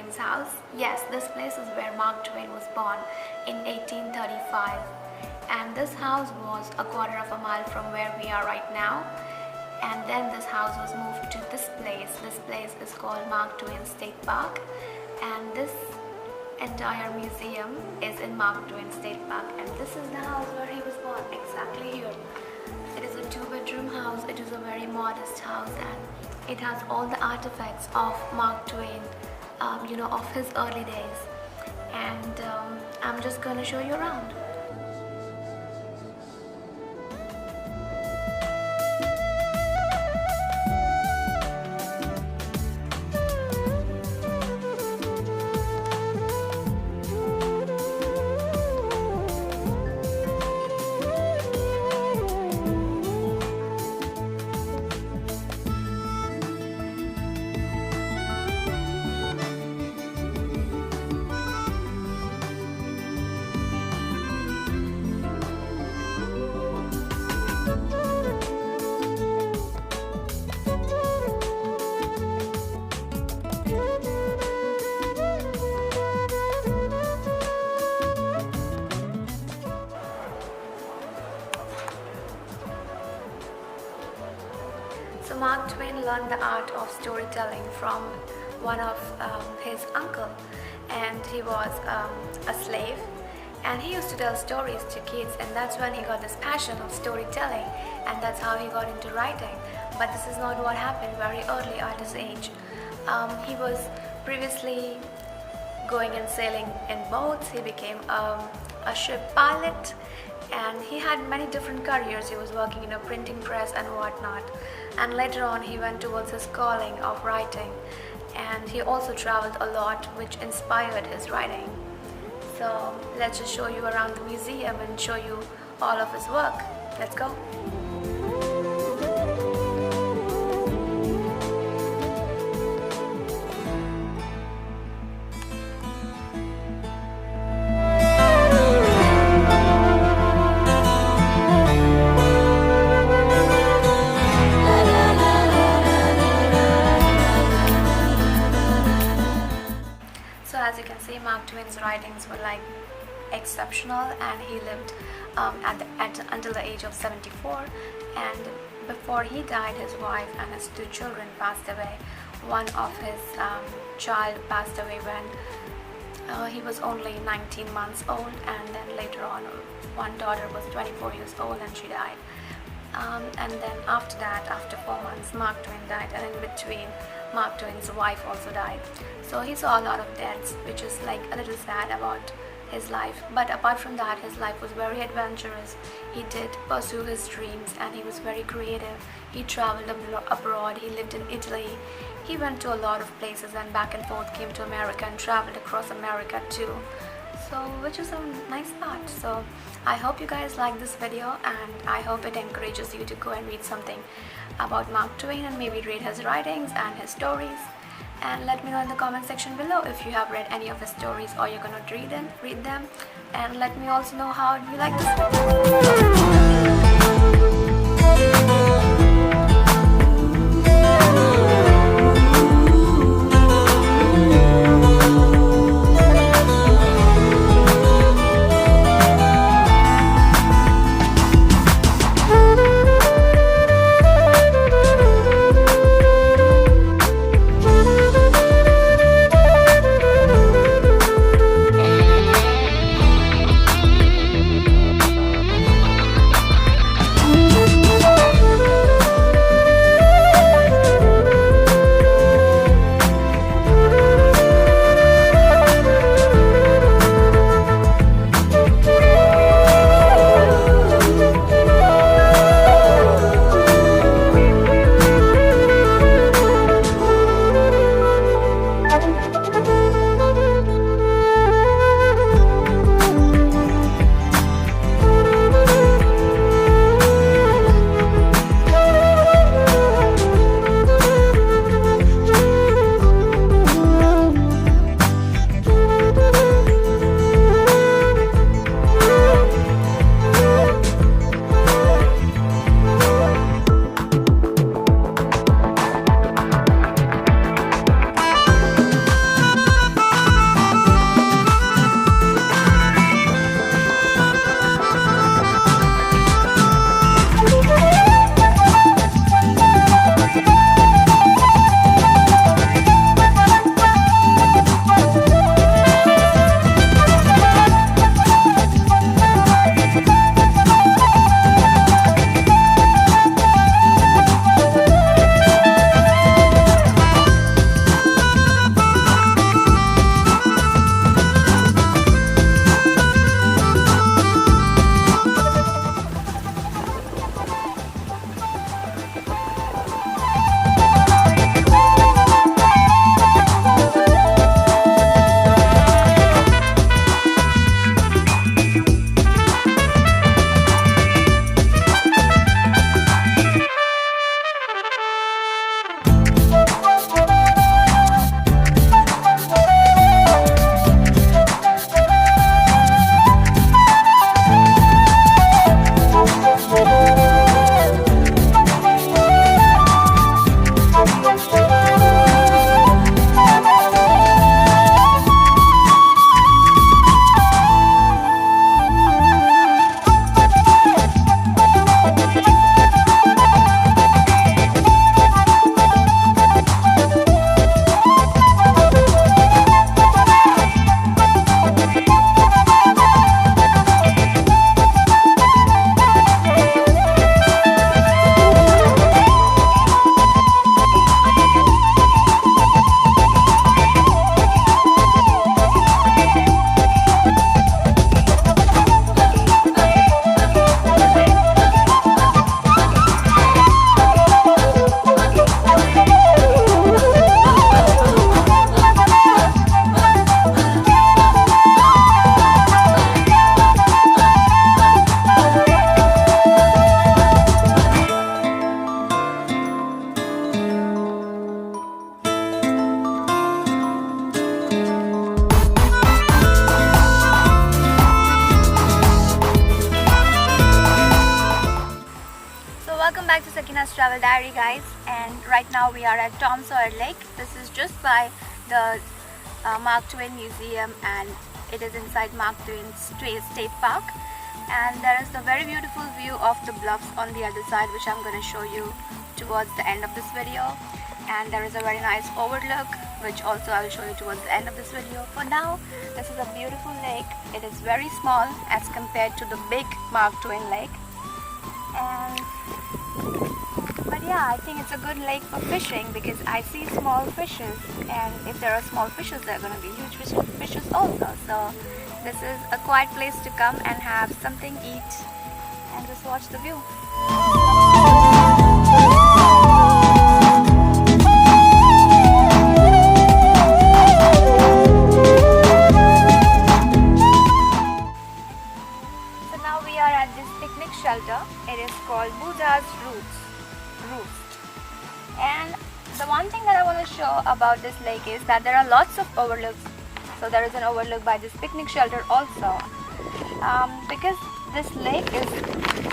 Twain's house? Yes, this place is where Mark Twain was born in 1835. And this house was a quarter of a mile from where we are right now. And then this house was moved to this place. This place is called Mark Twain State Park. And this entire museum is in Mark Twain State Park. And this is the house where he was born, exactly here. It is a 2-bedroom house. It is a very modest house, and it has all the artifacts of Mark Twain, of his early days. And I'm just gonna show you around. So Mark Twain learned the art of storytelling from one of his uncle, and he was a slave, and he used to tell stories to kids, and that's when he got this passion of storytelling, and that's how he got into writing. But this is not what happened very early at his age. He was previously going and sailing in boats. He became a ship pilot, and he had many different careers. He was working in a printing press and whatnot, and later on he went towards his calling of writing, and he also traveled a lot, which inspired his writing. So let's just show you around the museum and show you all of his work. Let's go. As you can see, Mark Twain's writings were like exceptional, and he lived until the age of 74. And before he died, his wife and his 2 children passed away. One of his child passed away when he was only 19 months old, and then later on one daughter was 24 years old and she died. And then after that, after 4 months, Mark Twain died, and in between Mark Twain's wife also died. So he saw a lot of deaths, which is like a little sad about his life. But apart from that, his life was very adventurous. He did pursue his dreams, and he was very creative. He traveled abroad. He lived in Italy. He went to a lot of places and back and forth, came to America and traveled across America too. So which is a nice part. So I hope you guys like this video, and I hope it encourages you to go and read something about Mark Twain and maybe read his writings and his stories. And let me know in the comment section below if you have read any of his stories or you're gonna read them. And let me also know how you like this video. Welcome back to Sakina's Travel Diary, guys. And right now we are at Tom Sawyer Lake. This is just by the Mark Twain Museum, and it is inside Mark Twain State Park. And there is a very beautiful view of the bluffs on the other side, which I'm going to show you towards the end of this video. And there is a very nice overlook, which also I will show you towards the end of this video. For now, this is a beautiful lake. It is very small as compared to the big Mark Twain lake. But yeah, I think it's a good lake for fishing because I see small fishes, and if there are small fishes, there are going to be huge fishes also. So this is a quiet place to come and have something eat and just watch the view. So now we are at this picnic shelter. It is called Buddha's Roost. And the one thing that I want to show about this lake is that there are lots of overlooks. So there is an overlook by this picnic shelter also, because this lake is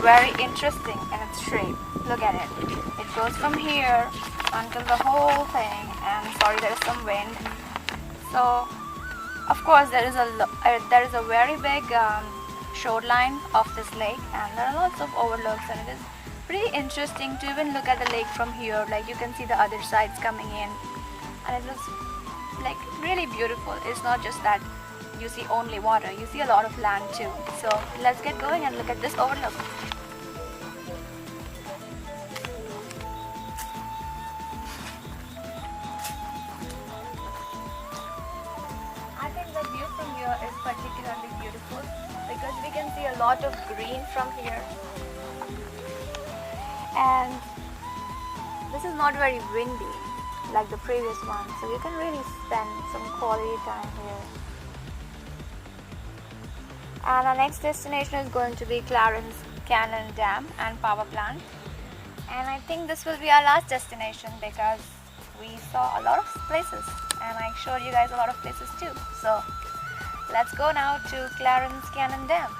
very interesting in its shape. Look at it. It goes from here until the whole thing, and sorry, there is some wind. So of course there is a very big shoreline of this lake, and there are lots of overlooks, and it is pretty interesting to even look at the lake from here. Like, you can see the other sides coming in, and it looks like really beautiful. It's not just that you see only water, you see a lot of land too. So let's get going and look at this overlook. I think the view from here is particularly beautiful because we can see a lot of green from here. And this is not very windy like the previous one, so you can really spend some quality time here. And our next destination is going to be Clarence Canyon Dam and Power Plant. And I think this will be our last destination because we saw a lot of places, and I showed you guys a lot of places too. So let's go now to Clarence Canyon Dam.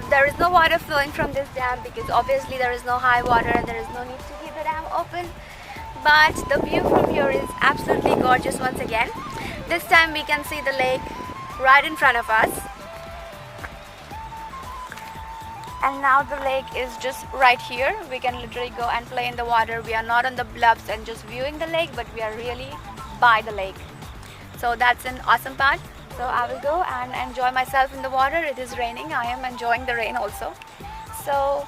There is no water flowing from this dam because obviously there is no high water and there is no need to keep the dam open. But the view from here is absolutely gorgeous once again. This time we can see the lake right in front of us. And now the lake is just right here. We can literally go and play in the water. We are not on the bluffs and just viewing the lake, but we are really by the lake. So that's an awesome part. So I will go and enjoy myself in the water. It is raining. I am enjoying the rain also. So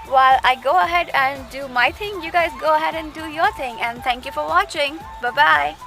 while I go ahead and do my thing, you guys go ahead and do your thing. And thank you for watching. Bye-bye.